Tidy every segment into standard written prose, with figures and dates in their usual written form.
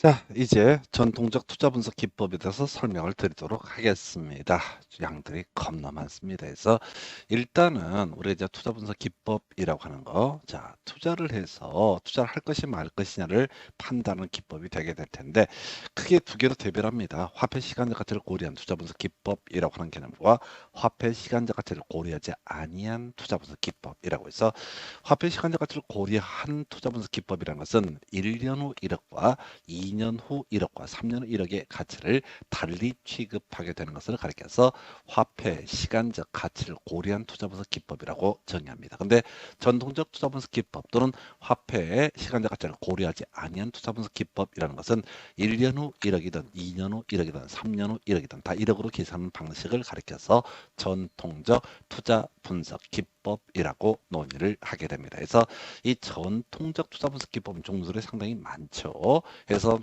자, 이제 전통적 투자 분석 기법에 대해서 설명을 드리도록 하겠습니다. 양들이 겁나 많습니다. 그래서 일단은 우리 이제 투자 분석 기법이라고 하는 거, 자, 투자를 해서 투자를 할 것이 말 것이냐를 판단하는 기법이 되게 될 텐데, 크게 두 개로 대별합니다. 화폐 시간적 가치를 고려한 투자 분석 기법이라고 하는 개념과 화폐 시간적 가치를 고려하지 아니한 투자 분석 기법이라고 해서, 화폐 시간적 가치를 고려한 투자 분석 기법이라는 것은 1년 후 1억과 2년 후 1억과 3년 후 1억의 가치를 달리 취급하게 되는 것을 가리켜서 화폐 시간적 가치를 고려한 투자 분석 기법이라고 정의합니다. 근데 전통적 투자 분석 기법 또는 화폐의 시간적 가치를 고려하지 아니한 투자 분석 기법이라는 것은 1년 후 1억이든 2년 후 1억이든 3년 후 1억이든 다 1억으로 계산하는 방식을 가리켜서 전통적 투자 분석 기법이라고 논의를 하게 됩니다. 그래서 이 전통적 투자 분석 기법은 종류들이 상당히 많죠. 그래서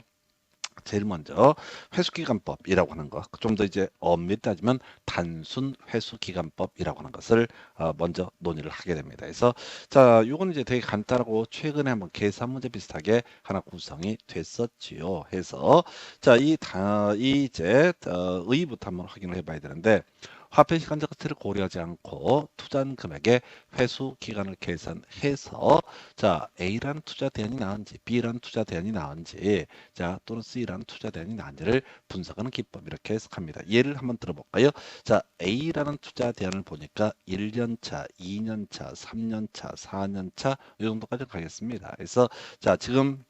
제일 먼저 회수기간법이라고 하는 것, 좀 더 이제 엄밀히 따지면 단순 회수기간법이라고 하는 것을 먼저 논의를 하게 됩니다. 그래서 자, 이건 이제 되게 간단하고 최근에 한번 계산 문제 비슷하게 하나 구성이 됐었지요. 해서 자, 이 이제 의의부터 한번 확인을 해봐야 되는데. 화폐 시간적 가치를 고려하지 않고 투자한 금액의 회수 기간을 계산해서 자, A라는 투자 대안이 나은지 B라는 투자 대안이 나은지 자, 또는 C라는 투자 대안이 나은지를 분석하는 기법 이렇게 해석합니다. 예를 한번 들어볼까요? 자, A라는 투자 대안을 보니까 1년 차, 2년 차, 3년 차, 4년 차 이 정도까지 가겠습니다. 그래서 자, 지금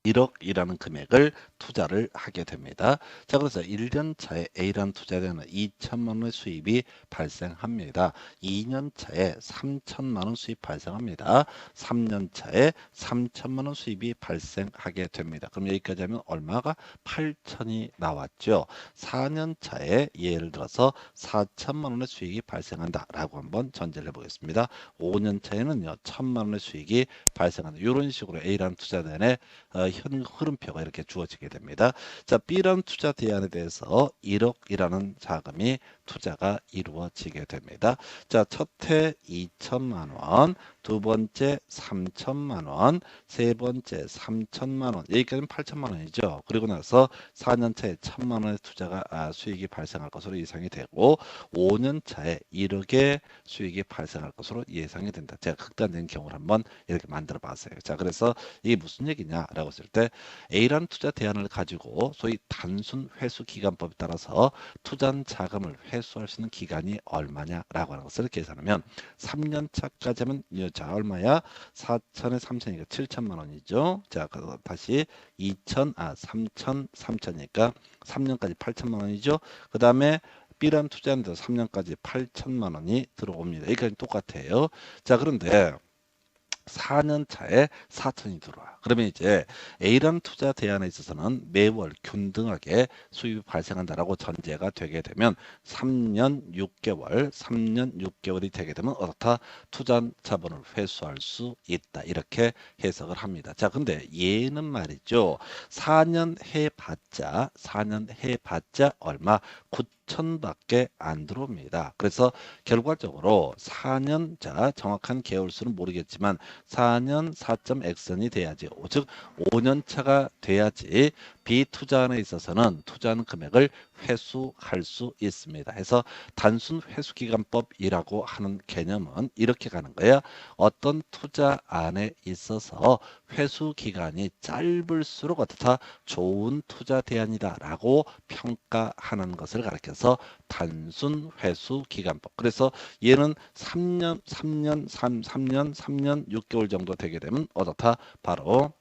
1억이라는 금액을 투자를 하게 됩니다. 자, 그래서 1년 차에 A라는 투자자는 2천만 원의 수입이 발생합니다. 2년 차에 3천만 원 수입 발생합니다. 3년 차에 3천만 원 수입이 발생하게 됩니다. 그럼 여기까지 하면 얼마가 8천이 나왔죠. 4년 차에 예를 들어서 4천만 원의 수익이 발생한다라고 한번 전제를 해보겠습니다. 5년 차에는요, 1천만 원의 수익이 발생한다. 이런 식으로 A라는 투자단에 현 흐름표가 이렇게 주어지게 됩니다. 자, B라는 투자 대안에 대해서 1억이라는 자금이 투자가 이루어지게 됩니다. 자, 첫 해 2천만 원, 두 번째 3천만 원, 세 번째 3천만 원, 여기까지는 8천만 원이죠. 그리고 나서 4년 차에 1천만 원의 투자가 수익이 발생할 것으로 예상이 되고 5년 차에 1억의 수익이 발생할 것으로 예상이 된다. 제가 극단적인 경우를 한번 이렇게 만들어 봤어요. 자, 그래서 이게 무슨 얘기냐라고 했을 때 A라는 투자 대안을 가지고 소위 단순 회수 기간법에 따라서 투자한 자금을 회수할 수 있는 기간이 얼마냐라고 하는 것을 계산하면 3년 차까지 하면 자 얼마야? 4천에 3천이니까 7천만 원이죠. 자, 그래서 다시 3천이니까 3년까지 8천만 원이죠. 그 다음에 B라는 투자인데 3년까지 8천만 원이 들어옵니다. 여기까지 똑같아요. 자, 그런데 4년 차에 4천이 들어와. 그러면 이제 A라는 투자 대안에 있어서는 매월 균등하게 수입이 발생한다라고 전제가 되게 되면 3년 6개월, 3년 6개월이 되게 되면 어떻다? 투자한 자본을 회수할 수 있다. 이렇게 해석을 합니다. 자, 근데 얘는 말이죠. 4년 해봤자 얼마? 9천밖에 안 들어옵니다. 그래서 결과적으로 4년, 자, 정확한 개월수는 모르겠지만 4년 4.xn이 돼야지. 즉 5년 차가 돼야지 비투자안에 있어서는 투자하는 금액을 회수할 수 있습니다. 해서 단순 회수기간법이라고 하는 개념은 이렇게 가는 거예요. 어떤 투자안에 있어서 회수기간이 짧을수록 어떻다? 좋은 투자 대안이다라고 평가하는 것을 가리켜서 단순 회수기간법. 그래서 얘는 3년 6개월 정도 되게 되면 어떻다? 바로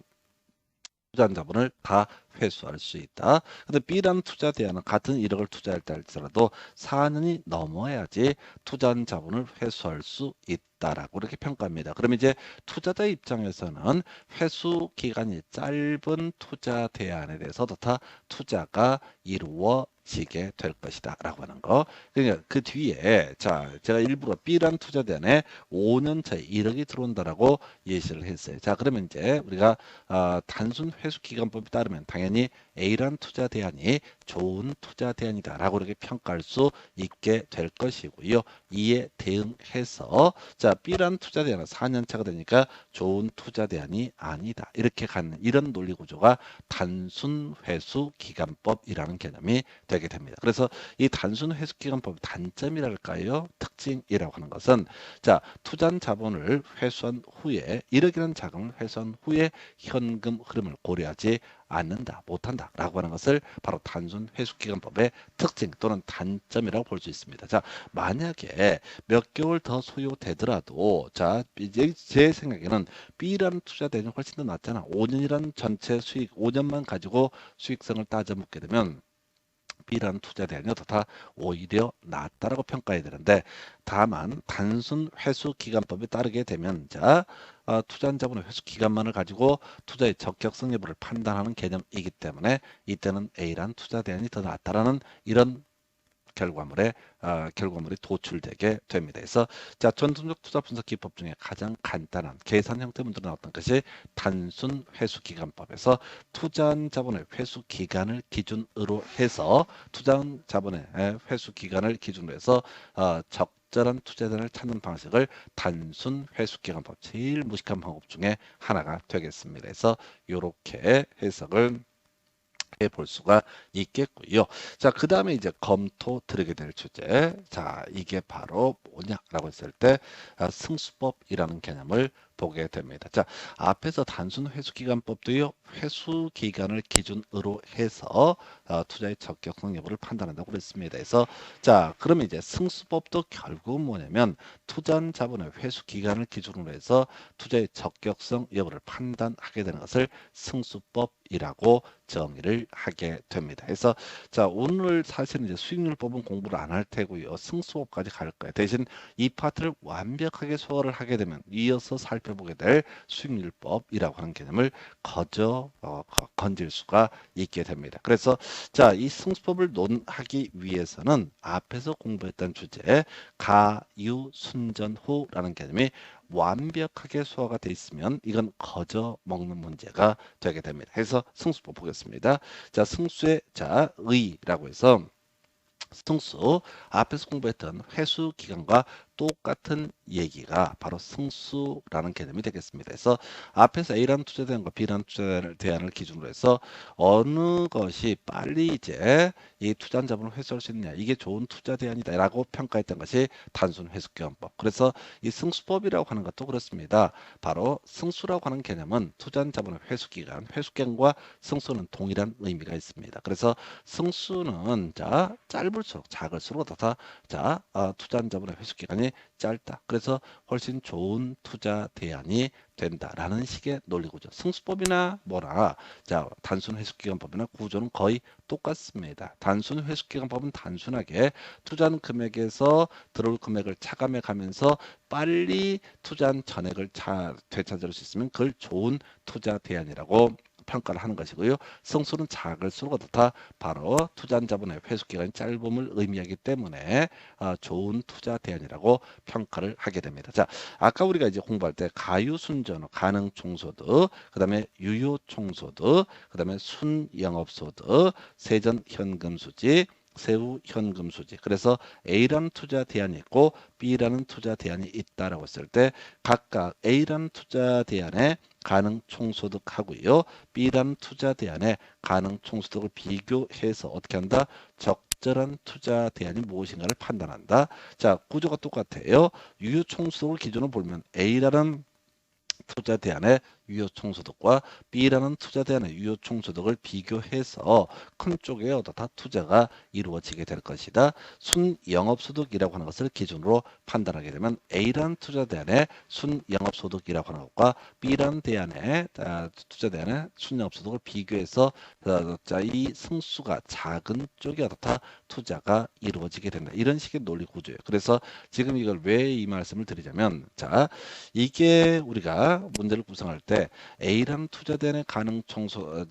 투자한 자본을 다 회수할 수 있다. 근데 B라는 투자 대안은 같은 1억을 투자할 때 할지라도 4년이 넘어야지 투자한 자본을 회수할 수 있다라고 이렇게 평가합니다. 그러면 이제 투자자 입장에서는 회수 기간이 짧은 투자 대안에 대해서 다 투자가 이루어지게 될 것이다 라고 하는 거. 그러니까 그 뒤에 자, 제가 일부러 B라는 투자 대안에 5년 차에 1억이 들어온다라고 예시를 했어요. 자, 그러면 이제 우리가 단순 회수 기간법에 따르면 당연히 A란 투자 대안이 좋은 투자 대안이다라고 이렇게 평가할 수 있게 될 것이고요. 이에 대응해서 자 B란 투자 대안은 4년차가 되니까 좋은 투자 대안이 아니다. 이렇게 가는 이런 논리 구조가 단순 회수 기간법이라는 개념이 되게 됩니다. 그래서 이 단순 회수 기간법의 단점이랄까요? 특징이라고 하는 것은 자 투자한 자본을 회수한 후에 1억이라는 자금을 회수한 후에 현금 흐름을 고려하지 않는다, 못한다 라고 하는 것을 바로 단순 회수기간법의 특징 또는 단점이라고 볼 수 있습니다. 자, 만약에 몇 개월 더 소요되더라도 자, 이제 제 생각에는 B라는 투자 대안이 훨씬 더 낫잖아. 5년이라는 전체 수익, 5년만 가지고 수익성을 따져 묻게 되면 B라는 투자 대안이 어떻다? 오히려 낫다라고 평가해야 되는데 다만 단순 회수 기간법에 따르게 되면 자 투자한 자본의 회수 기간만을 가지고 투자의 적격성 여부를 판단하는 개념이기 때문에 이때는 A라는 투자 대안이 더 낫다라는 이런 결과물이 도출되게 됩니다. 그래서 자 전통적 투자 분석 기법 중에 가장 간단한 계산 형태 문제로 나왔던 것이 단순 회수 기간법에서 투자한 자본의 회수 기간을 기준으로 해서 투자한 자본의 회수 기간을 기준으로 해서 적절한 투자자를 찾는 방식을 단순 회수 기간법 제일 무식한 방법 중에 하나가 되겠습니다. 그래서 이렇게 해석을 볼 수가 있겠고요. 자, 그 다음에 이제 검토 드리게 될 주제. 자, 이게 바로 뭐냐라고 했을 때 승수법이라는 개념을 보게 됩니다. 자, 앞에서 단순 회수기간법도요. 회수기간을 기준으로 해서 투자의 적격성 여부를 판단한다고 그랬습니다. 그래서 자, 그러면 이제 승수법도 결국은 뭐냐면 투자한 자본의 회수기간을 기준으로 해서 투자의 적격성 여부를 판단하게 되는 것을 승수법이라고 정의를 하게 됩니다. 그래서 자, 오늘 사실은 이제 수익률법은 공부를 안 할 테고요. 승수법까지 갈 거예요. 대신 이 파트를 완벽하게 소화를 하게 되면 이어서 살펴보게 될 수익률법이라고 하는 개념을 건질 수가 있게 됩니다. 그래서 자, 이 승수법을 논하기 위해서는 앞에서 공부했던 주제 가유순전후라는 개념이 완벽하게 소화가 돼 있으면 이건 거저 먹는 문제가 되게 됩니다. 그래서 승수법 보겠습니다. 자, 승수의 자 의라고 해서 승수 앞에서 공부했던 회수 기간과 똑같은 얘기가 바로 승수라는 개념이 되겠습니다. 그래서 앞에서 A라는 투자 대안과 B라는 투자 대안을 기준으로 해서 어느 것이 빨리 이제 이 투자한 자본을 회수할 수 있느냐 이게 좋은 투자 대안이다라고 평가했던 것이 단순 회수기간법. 그래서 이 승수법이라고 하는 것도 그렇습니다. 바로 승수라고 하는 개념은 투자한 자본의 회수기간, 회수기간과 승수는 동일한 의미가 있습니다. 그래서 승수는 자 짧을수록 작을수록 더 투자한 자본의 회수기간이 짧다. 그래서 훨씬 좋은 투자 대안이 된다라는 식의 논리구조. 승수법이나 뭐나 자 단순 회수기간법이나 구조는 거의 똑같습니다. 단순 회수기간법은 단순하게 투자한 금액에서 들어올 금액을 차감해 가면서 빨리 투자한 전액을 되찾을 수 있으면 그걸 좋은 투자 대안이라고 평가를 하는 것이고요. 승수는 작을수록 어떻다? 바로 투자한 자본의 회수기간이 짧음을 의미하기 때문에 좋은 투자 대안이라고 평가를 하게 됩니다. 자, 아까 우리가 이제 공부할 때 가유순전후, 가능총소득, 그 다음에 유효총소득, 그 다음에 순영업소득, 세전현금수지, 세후 현금 수지. 그래서 A라는 투자 대안이 있고 B라는 투자 대안이 있다라고 했을 때 각각 A라는 투자 대안에 가능 총소득하고요. B라는 투자 대안에 가능 총소득을 비교해서 어떻게 한다? 적절한 투자 대안이 무엇인가를 판단한다. 자, 구조가 똑같아요. 유효 총소득을 기준으로 보면 A라는 투자 대안의 유효 총소득과 B라는 투자 대안의 유효 총소득을 비교해서 큰 쪽에 어떻다 투자가 이루어지게 될 것이다. 순영업소득이라고 하는 것을 기준으로 판단하게 되면 A라는 투자 대안의 순영업소득이라고 하는 것과 B라는 대안의 투자 대안의 순영업소득을 비교해서 이 승수가 작은 쪽에 어떻다 투자가 이루어지게 된다. 이런 식의 논리 구조예요. 그래서 지금 이걸 왜 이 말씀을 드리자면 자 이게 우리가 문제를 구성할 때 A라는 투자 대안의 가능 총소득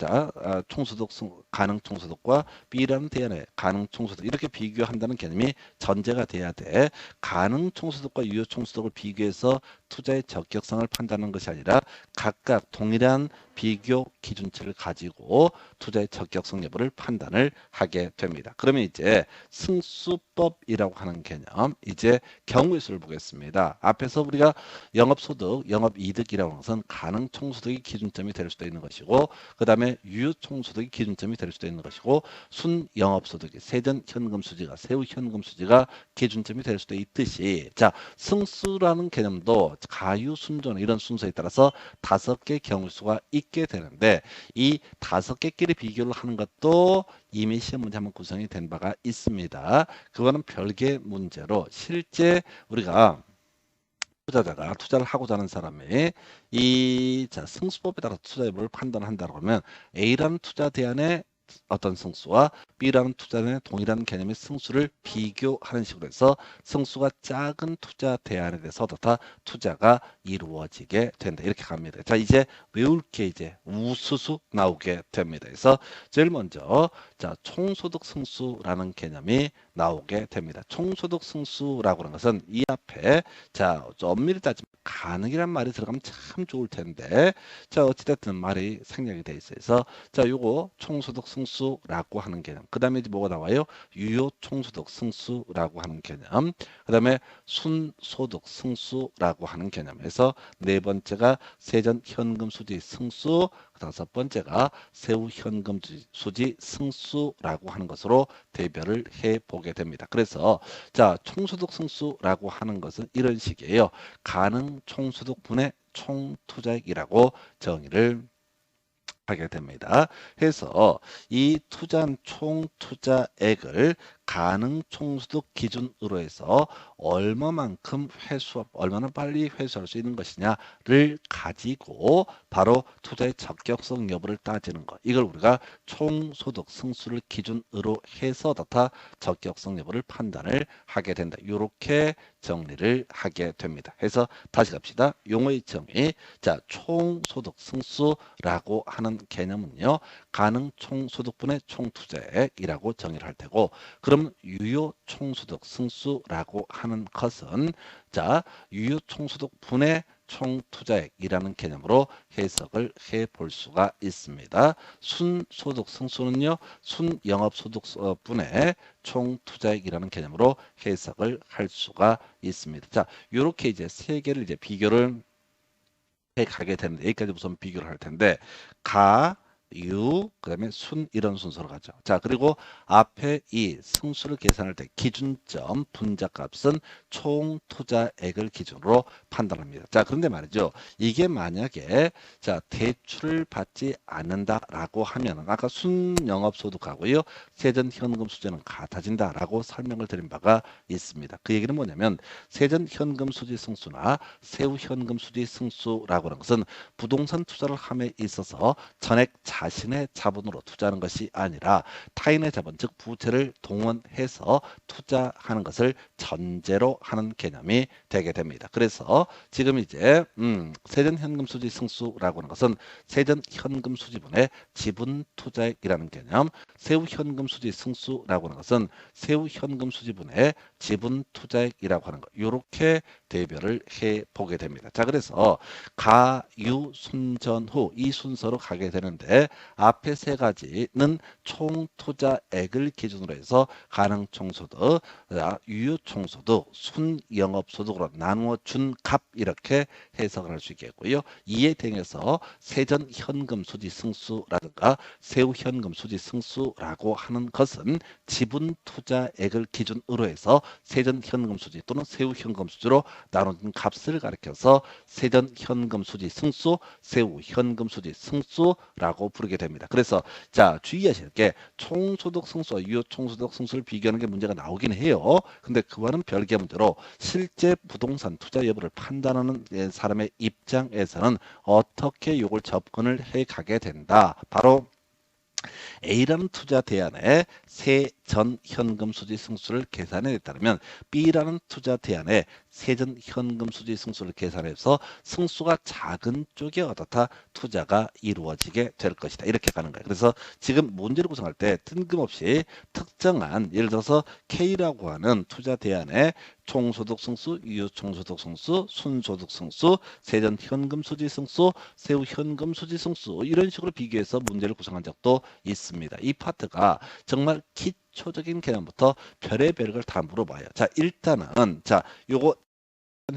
가능 총소득과 B라는 대안의 가능 총소득 이렇게 비교한다는 개념이 전제가 돼야 돼. 가능 총소득과 유효 총소득을 비교해서 투자의 적격성을 판단하는 것이 아니라 각각 동일한 비교 기준치를 가지고 투자의 적격성 여부를 판단을 하게 됩니다. 그러면 이제 승수법이라고 하는 개념, 이제 경우의 수를 보겠습니다. 앞에서 우리가 영업소득, 영업이득이라고 하는 것은 가능 총소득이 기준점이 될 수도 있는 것이고, 그 다음에 유효 총소득이 기준점이 될 수도 있는 것이고, 순영업소득이 세전 현금 수지가, 세후 현금 수지가 기준점이 될 수도 있듯이, 자, 승수라는 개념도 가유, 순조는 이런 순서에 따라서 5개 경우수가 있게 되는데, 이 5개끼리 비교를 하는 것도 이미 시험 문제 한번 구성이 된 바가 있습니다. 그거는 별개 문제로 실제 우리가 투자자가 투자를 하고자 하는 사람이 이 승수법에 따라 투자 여부를 판단한다고 하면 A라는 투자 대안의 어떤 승수와 B라는 투자는 동일한 개념의 승수를 비교하는 식으로 해서 승수가 작은 투자 대안에 대해서 다 투자가 이루어지게 된다. 이렇게 갑니다. 자, 이제 외울 게 이제 우수수 나오게 됩니다. 그래서 제일 먼저 자, 총소득 승수라는 개념이 나오게 됩니다. 총소득 승수라고 하는 것은 이 앞에 자, 엄밀히 따지면 가능이란 말이 들어가면 참 좋을 텐데, 자, 어찌됐든 말이 생략이 돼 있어서 자, 요거 총소득 승수라고 하는 개념. 그 다음에 이제 뭐가 나와요? 유효 총소득 승수라고 하는 개념. 그 다음에 순소득 승수라고 하는 개념에서 네 번째가 세전 현금 수지 승수, 다섯 번째가 세후 현금 수지 승수라고 하는 것으로 대별을 해 보게 됩니다. 그래서 자, 총소득 승수라고 하는 것은 이런 식이에요. 가능 총소득 분의 총투자액이라고 정의를 하게 됩니다. 해서 이 투자한 총 투자액을 가능 총소득 기준으로 해서 얼마만큼 얼마나 빨리 회수할 수 있는 것이냐를 가지고 바로 투자의 적격성 여부를 따지는 것. 이걸 우리가 총소득 승수를 기준으로 해서 다 적격성 여부를 판단을 하게 된다. 이렇게 정리를 하게 됩니다. 해서 다시 갑시다. 용어의 정의. 자, 총소득 승수라고 하는 개념은요, 가능 총소득분의 총투자액이라고 정의를 할 테고, 그럼 유효 총소득 승수라고 하는 것은 자, 유효 총소득 분의 총투자액이라는 개념으로 해석을 해 볼 수가 있습니다. 순소득 승수는요, 순영업소득 분의 총투자액이라는 개념으로 해석을 할 수가 있습니다. 자, 이렇게 이제 세 개를 이제 비교를 해 가게 되는데, 여기까지 우선 비교를 할 텐데, 유, 그 다음에 순, 이런 순서로 가죠. 자, 그리고 앞에 이 승수를 계산할 때 기준점 분자값은 총 투자액을 기준으로 판단합니다. 자, 그런데 말이죠. 이게 만약에 자, 대출을 받지 않는다라고 하면 아까 순영업소득하고요, 세전 현금 수지는 같아진다라고 설명을 드린 바가 있습니다. 그 얘기는 뭐냐면 세전 현금 수지 승수나 세후 현금 수지 승수라고 하는 것은 부동산 투자를 함에 있어서 전액 자신의 자본으로 투자하는 것이 아니라 타인의 자본, 즉 부채를 동원해서 투자하는 것을 전제로 하는 개념이 되게 됩니다. 그래서 지금 이제 세전 현금 수지 승수라고 하는 것은 세전 현금 수지분의 지분 투자액이라는 개념, 세후 현금 수지 승수라고 하는 것은 세후 현금 수지분의 지분 투자액이라고 하는 것, 이렇게 대별을 해 보게 됩니다. 자, 그래서 가유 순전후 이 순서로 가게 되는데, 앞에 세 가지는 총 투자액을 기준으로 해서 가능 총소득, 유효 총소득, 순영업소득으로 나누어 준 값, 이렇게 해석을 할 수 있겠고요. 이에 대해서 세전 현금 수지 승수라든가 세후 현금 수지 승수라고 하는 것은 지분 투자액을 기준으로 해서 세전 현금 수지 또는 세후 현금 수지로 나눈 값을 가리켜서 세전 현금 수지 승수, 세후 현금 수지 승수라고 부르게 됩니다. 그래서 자, 주의하실 게 총소득 승수와 유효 총소득 승수를 비교하는 게 문제가 나오긴 해요. 근데 그와는 별개 문제로 실제 부동산 투자 여부를 판단하는 사람의 입장에서는 어떻게 이걸 접근을 해 가게 된다. 바로 A라는 투자 대안에 세 전 현금 수지 승수를 계산해야 따르면 B라는 투자 대안에 세전 현금 수지 승수를 계산해서 승수가 작은 쪽에 어떻다 투자가 이루어지게 될 것이다. 이렇게 가는 거예요. 그래서 지금 문제를 구성할 때 뜬금없이 특정한 예를 들어서 K라고 하는 투자 대안에 총소득 승수, 유효총소득 승수, 순소득 승수, 세전 현금 수지 승수, 세후 현금 수지 승수 이런 식으로 비교해서 문제를 구성한 적도 있습니다. 이 파트가 정말 기초적인 개념부터 별의별 걸 다 물어봐요. 자, 일단은 자, 요거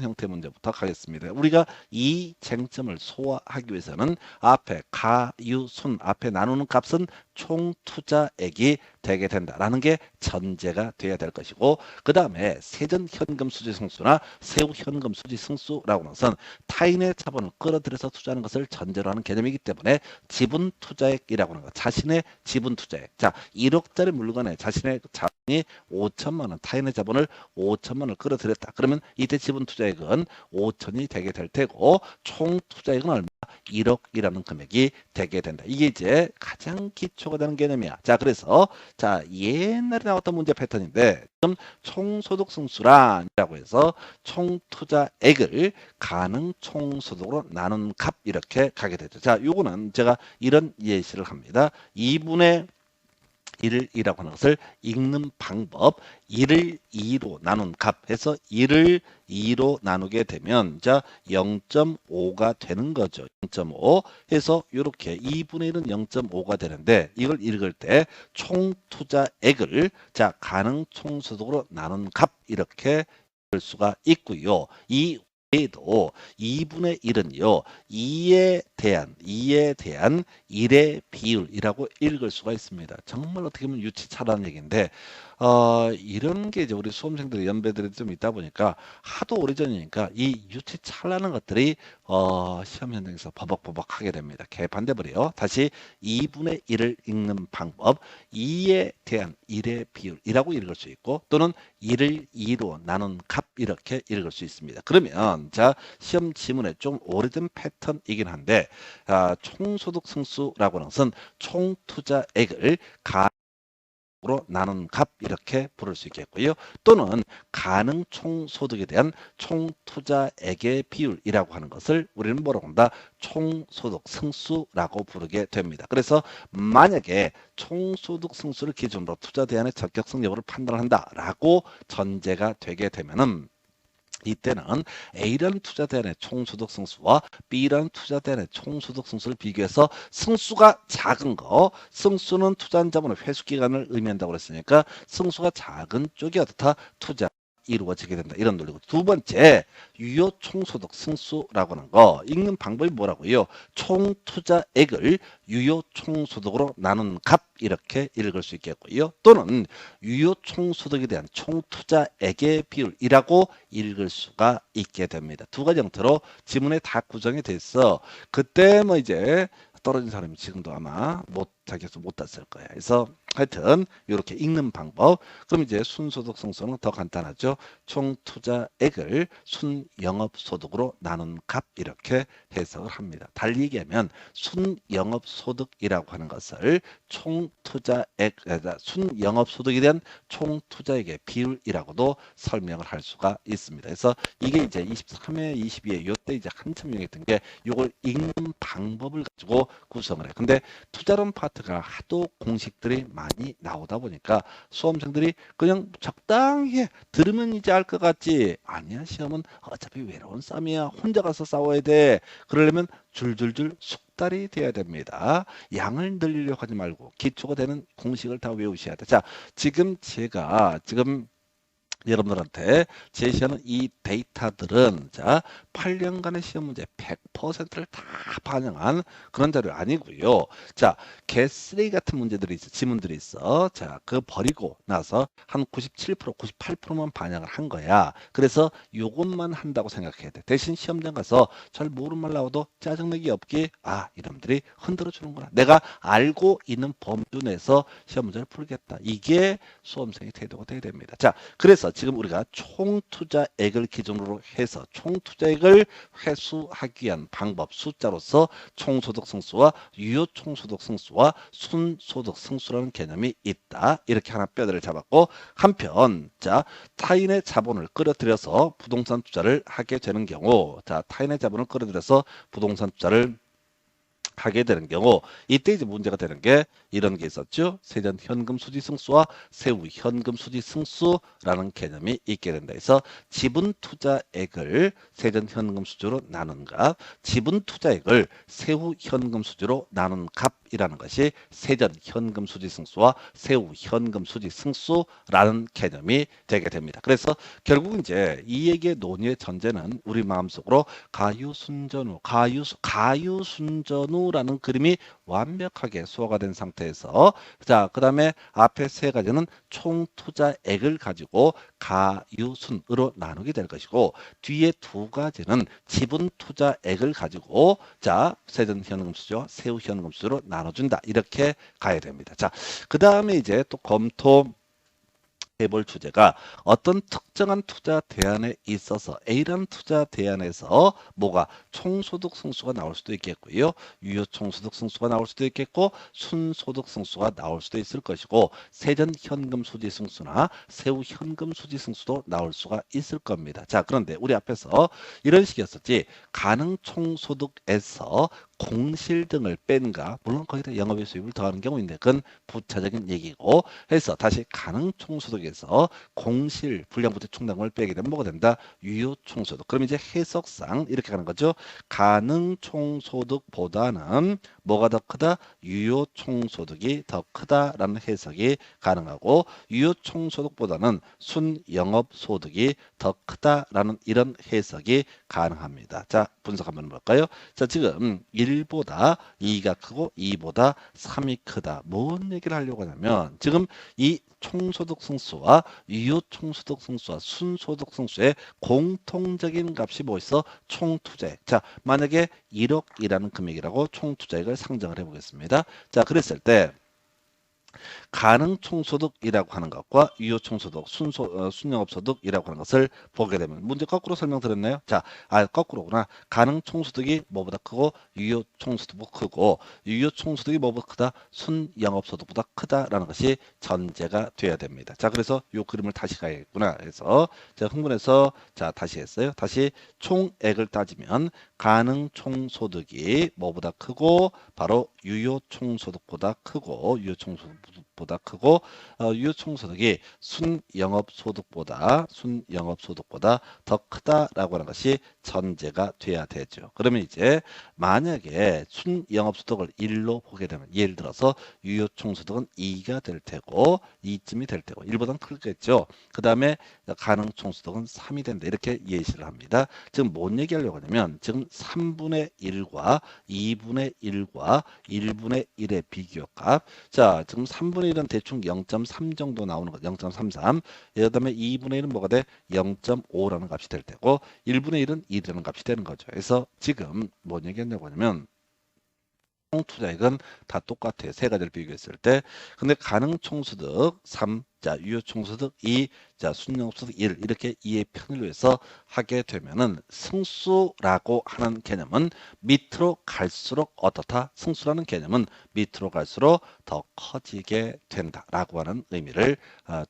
형태 문제부터 가겠습니다. 우리가 이 쟁점을 소화하기 위해서는 앞에 가, 유, 순 앞에 나누는 값은 총 투자액이 되게 된다라는 게 전제가 돼야 될 것이고 그 다음에 세전 현금 수지 승수나 세후 현금 수지 승수라고 하는 것은 타인의 자본을 끌어들여서 투자하는 것을 전제로 하는 개념이기 때문에 지분 투자액이라고 하는 것 자신의 지분 투자액 자 1억짜리 물건에 자신의 자본이 5천만 원 타인의 자본을 5천만 원을 끌어들였다. 그러면 이때 지분 투자액은 5천이 되게 될 테고 총 투자액은 얼마? 1억이라는 금액이 되게 된다. 이게 이제 가장 기초가 되는 개념이야. 자, 그래서 자 옛날에 나왔던 문제 패턴인데 지금 총소득 승수란이라고 해서 총 투자액을 가능 총소득으로 나눈 값 이렇게 가게 되죠. 자, 요거는 제가 이런 예시를 합니다. 2분의 1이라고 하는 것을 읽는 방법 1을 2로 나눈 값 해서 1을 2로 나누게 되면 자 0.5가 되는 거죠. 0.5 해서 이렇게 2분의 1은 0.5가 되는데 이걸 읽을 때 총 투자액을 자 가능 총소득으로 나눈 값 이렇게 볼 수가 있고요. 이 외에도 2분의 1은요. 2에 대한 1의 비율이라고 읽을 수가 있습니다. 정말 어떻게 보면 유치차라는 얘기인데 이런 게 이제 우리 수험생들의 연배들이 좀 있다 보니까 하도 오래전이니까 이 유치차라는 것들이 시험 현장에서 버벅버벅 하게 됩니다. 개반대버려요. 다시 2분의 1을 읽는 방법 2에 대한 1의 비율이라고 읽을 수 있고 또는 1을 2로 나눈 값 이렇게 읽을 수 있습니다. 그러면 자 시험 지문에 좀 오래된 패턴이긴 한데 총소득 승수라고 하는 것은 총 투자액을 으로 나눈 값 이렇게 부를 수 있겠고요. 또는 가능 총소득에 대한 총투자액의 비율이라고 하는 것을 우리는 뭐라고 한다? 총소득 승수라고 부르게 됩니다. 그래서 만약에 총소득 승수를 기준으로 투자 대안의 적격성 여부를 판단한다라고 전제가 되게 되면은 이때는 A라는 투자 대안의 총소득 승수와 B라는 투자 대안의 총소득 승수를 비교해서 승수가 작은 거, 승수는 투자한 자본의 회수 기간을 의미한다고 그랬으니까 승수가 작은 쪽이 어떻다? 투자 이루어지게 된다. 이런 논리고 두 번째 유효 총소득 승수라고 하는 거 읽는 방법이 뭐라고요? 총 투자액을 유효 총소득으로 나눈 값 이렇게 읽을 수 있겠고요. 또는 유효 총소득에 대한 총 투자액의 비율이라고 읽을 수가 있게 됩니다. 두 가지 형태로 지문에 다 구성이 돼서 그때 뭐 이제 떨어진 사람이 지금도 아마 자기에서 못 땄을 거야. 그래서 하여튼 이렇게 읽는 방법. 그럼 이제 순소득 승수는 더 간단하죠. 총 투자액을 순영업소득으로 나눈 값 이렇게 해석을 합니다. 달리 얘기하면 순영업소득이라고 하는 것을 총 투자액, 순영업소득에 대한 총 투자액의 비율이라고도 설명을 할 수가 있습니다. 그래서 이게 이제 23회, 22회 요때 이제 한참 유행했던 게 이걸 읽는 방법을 가지고 구성을 해. 근데 투자론 파트가 하도 공식들이 많이 나오다 보니까 수험생들이 그냥 적당히 들으면 이제 알 것 같지. 아니야, 시험은 어차피 외로운 싸움이야. 혼자 가서 싸워야 돼. 그러려면 줄줄줄 숙달이 돼야 됩니다. 양을 늘리려고 하지 말고 기초가 되는 공식을 다 외우셔야 돼. 자, 제가 여러분들한테 제시하는 이 데이터들은 자 8년간의 시험 문제 100%를 다 반영한 그런 자료 아니고요. 자, 개쓰레기 같은 문제들이 있어, 지문들이 있어. 자, 그 버리고 나서 한 97%, 98%만 반영을 한 거야. 그래서 요것만 한다고 생각해야 돼. 대신 시험장 가서 잘 모르는 말 나와도 짜증내기 없게 이놈들이 흔들어 주는구나. 내가 알고 있는 범주 내에서 시험 문제를 풀겠다. 이게 수험생의 태도가 돼야 됩니다. 자, 그래서 그래서 지금 우리가 총 투자액을 기준으로 해서 총 투자액을 회수하기 위한 방법 숫자로서 총소득 승수와 유효 총소득 승수와 순소득 승수라는 개념이 있다. 이렇게 하나 뼈대를 잡았고, 한편 자 타인의 자본을 끌어들여서 부동산 투자를 하게 되는 경우, 자 타인의 자본을 끌어들여서 부동산 투자를 하게 되는 경우, 이때 이제 문제가 되는 게 이런 게 있었죠. 세전 현금 수지 승수와 세후 현금 수지 승수라는 개념이 있게 된다. 해서 지분 투자액을 세전 현금 수지로 나눈 값, 지분 투자액을 세후 현금 수지로 나눈 값이라는 것이 세전 현금 수지 승수와 세후 현금 수지 승수라는 개념이 되게 됩니다. 그래서 결국 이제 이 얘기의 논의의 전제는 우리 마음속으로 가유순전후, 가유순전후라는 그림이 완벽하게 소화가 된 상태에서, 자, 그 다음에 앞에 세 가지는 총 투자액을 가지고 가유순으로 나누게 될 것이고, 뒤에 두 가지는 지분 투자액을 가지고, 자, 세전 현금 수지와 세후 현금 수지로 나눠준다. 이렇게 가야 됩니다. 자, 그 다음에 이제 또 해볼 주제가 어떤 특정한 투자 대안에 있어서 A라는 투자 대안에서 뭐가 총소득 승수가 나올 수도 있겠고요. 유효 총소득 승수가 나올 수도 있겠고, 순소득 승수가 나올 수도 있을 것이고, 세전 현금 수지 승수나 세후 현금 수지 승수도 나올 수가 있을 겁니다. 자, 그런데 우리 앞에서 이런 식이었었지. 가능 총소득에서 공실 등을 뺀가, 물론 거기다 영업외 수입을 더하는 경우인데 그건 부차적인 얘기고, 해서 다시 가능 총소득에서 공실 불량부채 충당금을 빼게 되면 뭐가 된다? 유효 총소득. 그럼 이제 해석상 이렇게 가는 거죠. 가능 총소득보다는 뭐가 더 크다? 유효 총소득이 더 크다라는 해석이 가능하고, 유효 총소득보다는 순영업소득이 더 크다라는 이런 해석이 가능합니다. 자, 분석 한번 볼까요? 자, 지금 1보다 2가 크고 2보다 3이 크다. 뭔 얘기를 하려고 하냐면, 지금 이 총소득 승수와 유효 총소득 승수와 순소득 승수의 공통적인 값이 뭐 있어? 총투자액. 자, 만약에 1억이라는 금액이라고 총투자액을 상정을 해보겠습니다. 자, 그랬을 때 가능 총소득이라고 하는 것과 유효 총소득, 순영업소득이라고 하는 것을 보게 되면, 문제 거꾸로 설명드렸나요? 자, 거꾸로구나. 가능 총소득이 뭐보다 크고 유효 총소득보다 크고, 유효 총소득이 뭐보다 크다? 순영업소득보다 크다라는 것이 전제가 돼야 됩니다. 자, 그래서 이 그림을 다시 가야겠구나. 그래서 제가 흥분해서 자 다시 했어요. 다시 총액을 따지면 가능 총소득이 뭐보다 크고 바로 유효 총소득보다 크고, 유효 총소득보다 크고, 유효 총소득이 순영업소득보다 더 크다라고 하는 것이 전제가 돼야 되죠. 그러면 이제 만약에 순영업소득을 1로 보게 되면, 예를 들어서 유효 총소득은 2가 될 테고, 2쯤이 될 테고, 1보다는 크겠죠. 그 다음에 가능 총소득은 3이 된다. 이렇게 예시를 합니다. 지금 뭔 얘기하려고 하냐면, 지금 3분의 1과 2분의 1과 1분의 1의 비교값. 자, 지금 3분의 1은 대충 0.3 정도 나오는 거, 0.33. 그 다음에 2분의 1은 뭐가 돼? 0.5라는 값이 될 테고, 1분의 1은 2라는 값이 되는 거죠. 그래서 지금 뭔 얘기했냐고 하냐면, 총투자액은 다 똑같아요. 세 가지를 비교했을 때. 근데 가능 총소득 3, 자, 유효 총소득 2, 자, 순영업소득 1, 이렇게 2의 편의로 해서 하게 되면은 승수라고 하는 개념은 밑으로 갈수록 어떻다? 승수라는 개념은 밑으로 갈수록 더 커지게 된다라고 하는 의미를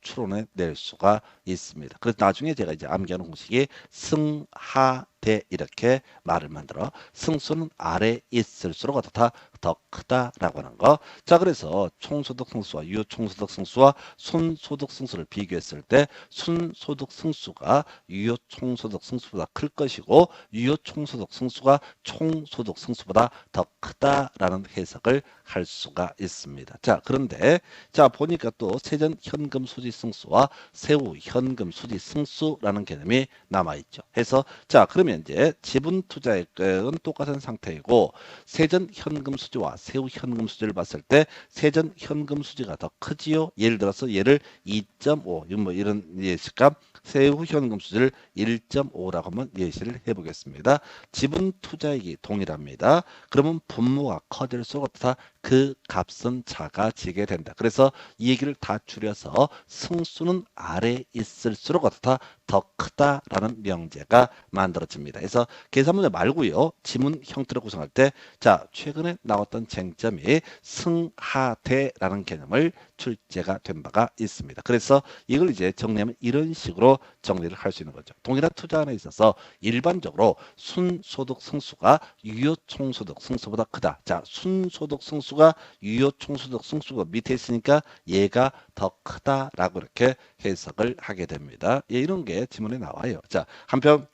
추론해 낼 수가 있습니다. 그래서 나중에 제가 이제 암기하는 공식이 승하대 이렇게 말을 만들어, 승수는 아래 있을수록 어떻다? 더 크다라고 하는 거. 자, 그래서 총소득 승수와 유효 총소득 승수와 순소득 승수를 비교했을 때 순소득 승수가 유효 총소득 승수보다 클 것이고, 유효 총소득 승수가 총소득 승수보다 더 크다라는 해석을 할 수가 있습니다. 자, 그런데 자 보니까 또 세전 현금 수지 승수와 세후 현금 수지 승수라는 개념이 남아 있죠. 해서 자, 그러면 이제 지분 투자액은 똑같은 상태이고, 세전 현금 수지 수지와 세후 현금 수지를 봤을 때 세전 현금 수지가 더 크지요. 예를 들어서 얘를 2.5 뭐 이런 예시값, 세후 현금 수지를 1.5라고 한번 예시를 해보겠습니다. 지분 투자액이 동일합니다. 그러면 분모가 커질수록 그 값은 작아지게 된다. 그래서 이 얘기를 다 줄여서 승수는 아래에 있을수록 어떻다? 더 크다라는 명제가 만들어집니다. 그래서 계산 문제 말고요. 지문 형태로 구성할 때 자, 최근에 나왔던 쟁점이 승하대라는 개념을 출제가 된 바가 있습니다. 그래서 이걸 이제 정리하면 이런 식으로 정리를 할 수 있는 거죠. 동일한 투자안에 있어서 일반적으로 순소득 승수가 유효총소득 승수보다 크다. 자, 순소득 승수가 유효총소득 승수보다 밑에 있으니까 얘가 더 크다라고 이렇게 해석을 하게 됩니다. 예, 이런 게 지문에 나와요. 자, 한편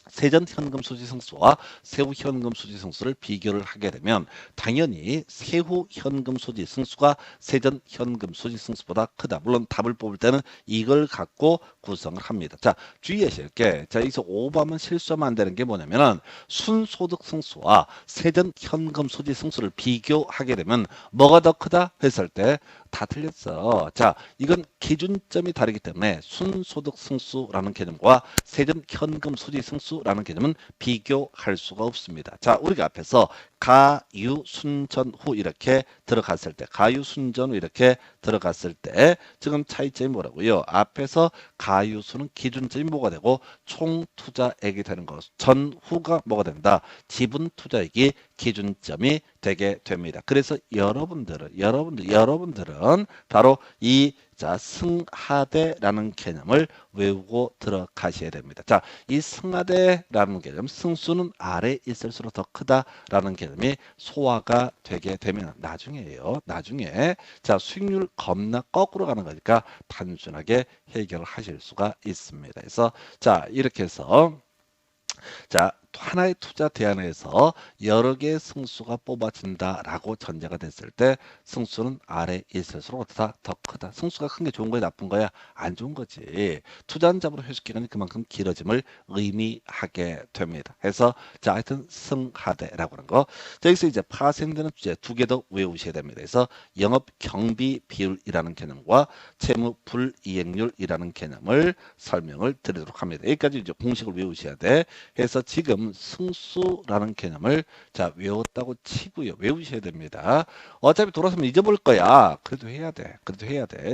세전 현금 수지 승수와 세후 현금 수지 승수를 비교를 하게 되면 당연히 세후 현금 수지 승수가 세전 현금 수지 승수보다 크다. 물론 답을 뽑을 때는 이걸 갖고 구성을 합니다. 자, 주의하실 게, 자, 여기서 오버하면 실수하면 안 되는 게 뭐냐면은 순소득 승수와 세전 현금 수지 승수를 비교하게 되면 뭐가 더 크다 했을 때 다 틀렸어. 자, 이건 기준점이 다르기 때문에 순소득 승수라는 개념과 세전 현금 수지 승수라는 개념은 비교할 수가 없습니다. 자, 우리가 앞에서 가유 순전 후 이렇게 들어갔을 때, 가유 순전 후 이렇게 들어갔을 때 지금 차이점이 뭐라고요? 앞에서 가유수는 기준점이 뭐가 되고 총 투자액이 되는 것, 전후가 뭐가 된다? 지분 투자액이 기준점이 되게 됩니다. 그래서 여러분들은 바로 이 자, 승하대라는 개념을 외우고 들어가셔야 됩니다. 자, 이 승하대라는 개념, 승수는 아래에 있을수록 더 크다라는 개념이 소화가 되게 되면 나중에요. 나중에 자, 수익률 겁나 거꾸로 가는 거니까 단순하게 해결을 하실 수가 있습니다. 그래서 자, 이렇게 해서 자, 하나의 투자 대안에서 여러 개의 승수가 뽑아진다라고 전제가 됐을 때 승수는 아래에 있을수록 어떻다? 더 크다. 승수가 큰 게 좋은 거야, 나쁜 거야? 안 좋은 거지. 투자한 자본 회수 기간이 그만큼 길어짐을 의미하게 됩니다. 해서 자, 하여튼 승하대라고 하는 거. 자, 여기서 이제 파생되는 주제 두 개 더 외우셔야 됩니다. 그래서 영업 경비 비율이라는 개념과 채무 불이익률이라는 개념을 설명을 드리도록 합니다. 여기까지 이제 공식을 외우셔야 돼. 해서 지금 승수라는 개념을 자, 외웠다고 치고요. 외우셔야 됩니다. 어차피 돌아서면 잊어버릴 거야. 그래도 해야 돼.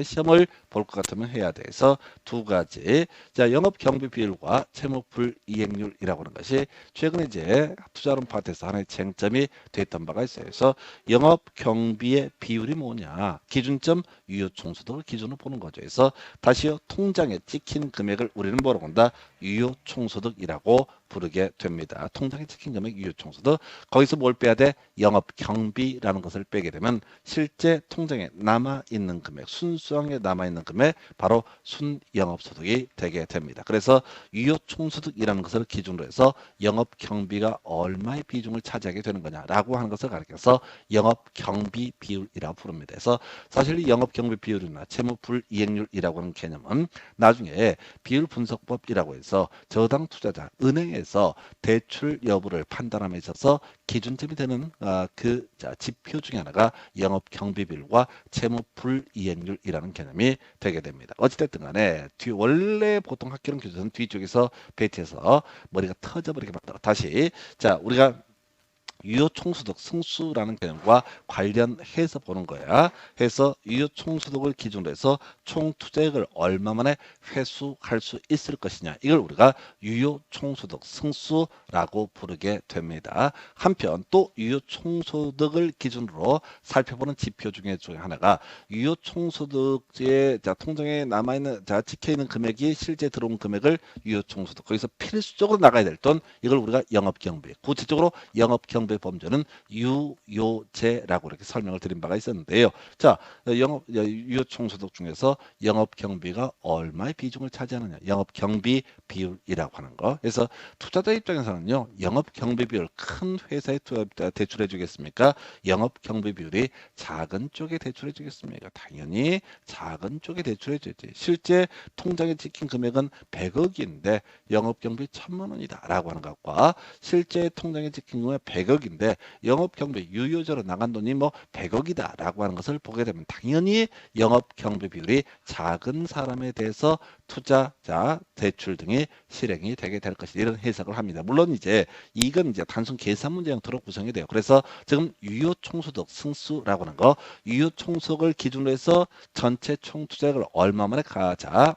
시험을 볼 것 같으면 해야 돼. 그래서 두 가지. 자, 영업 경비 비율과 채무 불이익률이라고 하는 것이 최근에 이제 투자론 파트에서 하나의 쟁점이 됐던 바가 있어요. 그래서 영업 경비의 비율이 뭐냐? 기준점 유효총소득을 기준으로 보는 거죠. 그래서 다시요. 통장에 찍힌 금액을 우리는 뭐라고 한다? 유효총소득이라고 부르게 됩니다. 통장에 찍힌 금액 유효총소득. 거기서 뭘 빼야 돼? 영업경비라는 것을 빼게 되면 실제 통장에 남아있는 금액, 순수하게 남아있는 금액, 바로 순영업소득이 되게 됩니다. 그래서 유효총소득이라는 것을 기준으로 해서 영업경비가 얼마의 비중을 차지하게 되는 거냐라고 하는 것을 가리켜서 영업경비 비율이라고 부릅니다. 그래서 사실 이 영업경비 비율이나 채무불이익률이라고 하는 개념은 나중에 비율분석법이라고 해서 저당 투자자, 은행에서 대출 여부를 판단함에 있어서 기준점이 되는 그 지표 중에 하나가 영업경비비율과 채무불이익률이라는 개념이 되게 됩니다. 어찌됐든 간에 원래 보통 학교론 교재는 뒤쪽에서 배치해서 머리가 터져버리게 만들어. 다시 자, 우리가 유효총소득 승수라는 개념과 관련해서 보는 거야. 해서 유효총소득을 기준으로 해서 총 투자액을 얼마 만에 회수할 수 있을 것이냐. 이걸 우리가 유효총소득 승수라고 부르게 됩니다. 한편 또 유효총소득을 기준으로 살펴보는 지표 중에 하나가 유효총소득의 통장에 남아있는 찍혀있는 금액이 실제 들어온 금액을 유효총소득, 거기서 필수적으로 나가야 될 돈, 이걸 우리가 영업경비, 구체적으로 영업경비 범죄는 유효재라고 이렇게 설명을 드린 바가 있었는데요. 자, 유효총소득 중에서 영업경비가 얼마의 비중을 차지하느냐, 영업경비 비율이라고 하는 거. 그래서 투자자 입장에서는요, 영업경비 비율, 큰 회사에 대출해 주겠습니까? 영업경비 비율이 작은 쪽에 대출해 주겠습니까? 당연히 작은 쪽에 대출해 주지. 실제 통장에 찍힌 금액은 100억인데 영업경비 1000만 원이다 라고 하는 것과 실제 통장에 찍힌 금액 100억이 100억인데 영업경비 유효자로 나간 돈이 뭐 100억이다 라고 하는 것을 보게 되면 당연히 영업경비 비율이 작은 사람에 대해서 투자자 대출 등이 실행이 되게 될 것이다. 이런 해석을 합니다. 물론 이제 이건 이제 단순 계산 문제 형태로 구성이 돼요. 그래서 지금 유효총소득 승수라고 하는 거, 유효총소득을 기준으로 해서 전체 총투자액을 얼마 만에 가자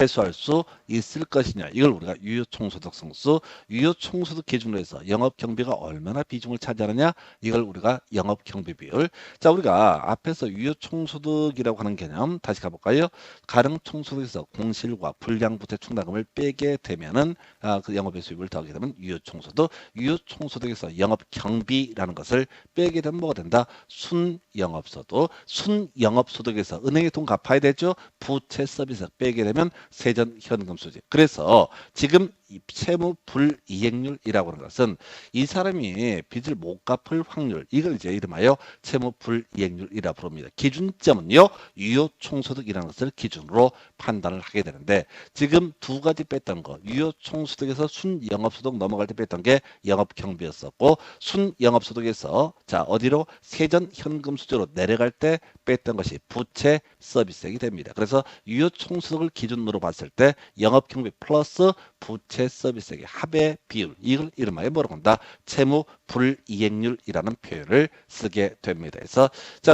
회수할 수 있을 것이냐, 이걸 우리가 유효총소득 승수, 유효총소득 기준으로 해서 영업경비가 얼마나 비중을 차지하느냐, 이걸 우리가 영업경비 비율. 자, 우리가 앞에서 유효총소득이라고 하는 개념 다시 가볼까요? 가능총소득에서 공실과 불량부채 충당금을 빼게 되면은 그 영업의 수입을 더하게 되면 유효총소득, 유효총소득에서 영업경비라는 것을 빼게 되면 뭐가 된다? 순영업소득, 순영업소득에서 은행에 돈 갚아야 되죠. 부채 서비스 빼게 되면 세전 현금 수지. 그래서 지금 이 채무 불이행률이라고 하는 것은 이 사람이 빚을 못 갚을 확률, 이걸 이제 이름하여 채무 불이행률이라 부릅니다. 기준점은요, 유효총소득이라는 것을 기준으로 판단을 하게 되는데, 지금 두 가지 뺐던 거, 유효총소득에서 순영업소득 넘어갈 때 뺐던 게 영업경비였었고, 순영업소득에서 자 어디로 세전 현금 수지로 내려갈 때 뺐던 것이 부채 서비스액이 됩니다. 그래서 유효총소득을 기준으로 봤을 때 영업경비 플러스 부채 서비스액의 합의 비율, 이걸 이름하여 뭐라고 한다? 채무 불이행률이라는 표현을 쓰게 됩니다.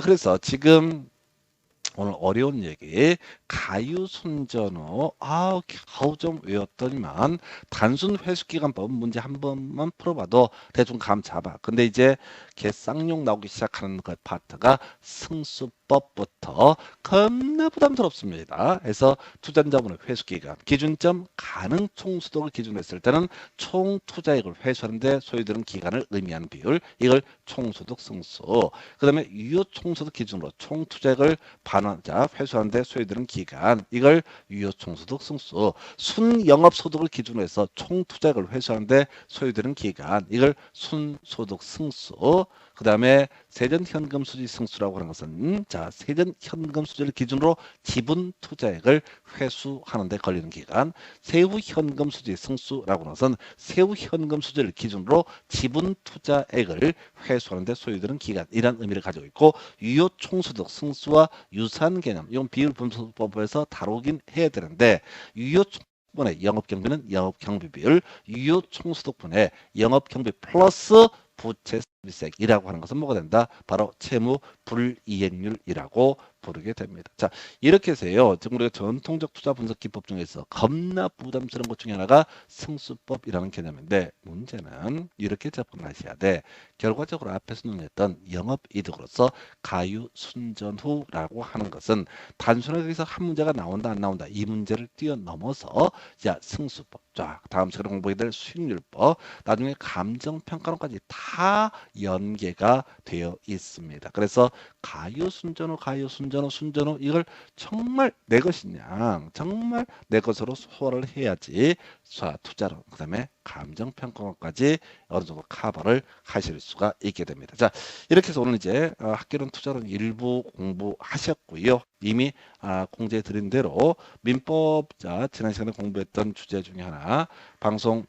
그래서 지금 오늘 어려운 얘기, 가유순전후, 겨우 좀 외웠더니만 단순 회수기간법 문제 한 번만 풀어봐도 대충 감 잡아. 근데 이제 개쌍용 나오기 시작하는 그 파트가 승수법부터 겁나 부담스럽습니다. 그래서 투자자분의 회수기간, 기준점 가능총소득을 기준으로 했을 때는 총투자액을 회수하는데 소요되는 기간을 의미하는 비율, 이걸 총소득 승수. 그 다음에 유효총소득 기준으로 총투자액을 반환자 회수하는데 소요되는 기간, 이걸 유효총소득 승수. 순영업소득을 기준으로 해서 총투자액을 회수하는데 소요되는 기간, 이걸 순소득 승수. 그 다음에 세전현금 수지 승수라고 하는 것은 자 세전현금 수지를 기준으로 지분 투자액을 회수하는 데 걸리는 기간, 세후현금 수지 승수라고 하는 것은 세후현금 수지를 기준으로 지분 투자액을 회수하는 데 소요되는 기간, 이런 의미를 가지고 있고, 유효총소득 승수와 유사한 개념, 이건 비율분석법에서 다루긴 해야 되는데, 유효총분의 영업경비는 영업경비 비율, 유효총소득분의 영업경비 플러스 부채 서비스액이라고 하는 것은 뭐가 된다? 바로 채무 불이행률이라고 부르게 됩니다. 자, 이렇게 해서요. 지금 우리가 전통적 투자 분석 기법 중에서 겁나 부담스러운 것 중에 하나가 승수법이라는 개념인데, 문제는 이렇게 접근하셔야 돼. 결과적으로 앞에서 논했던 영업이득으로서 가유순전후라고 하는 것은 단순하게 여기서 한 문제가 나온다 안 나온다, 이 문제를 뛰어넘어서 자 승수법, 자 다음 시간에 공부하게 될 수익률법, 나중에 감정평가론까지 다 연계가 되어 있습니다. 그래서 가유순전후, 순전후, 이걸 정말 내 것이냐, 정말 내 것으로 소화를 해야지 투자론, 그 다음에 감정평가까지 어느 정도 커버를 하실 수가 있게 됩니다. 자, 이렇게 해서 오늘 이제 학개론 투자론 일부 공부하셨고요. 이미 공지해 드린 대로 민법, 지난 시간에 공부했던 주제 중에 하나, 방송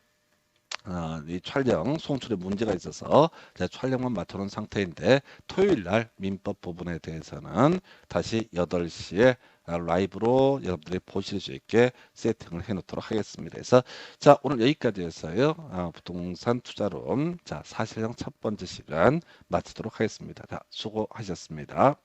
이 촬영 송출에 문제가 있어서 제가 촬영만 맡아놓은 상태인데, 토요일 날 민법 부분에 대해서는 다시 8시에 라이브로 여러분들이 보실 수 있게 세팅을 해 놓도록 하겠습니다. 그래서 자, 오늘 여기까지 해서요. 부동산 투자론 사실상 첫 번째 시간 마치도록 하겠습니다. 자, 수고하셨습니다.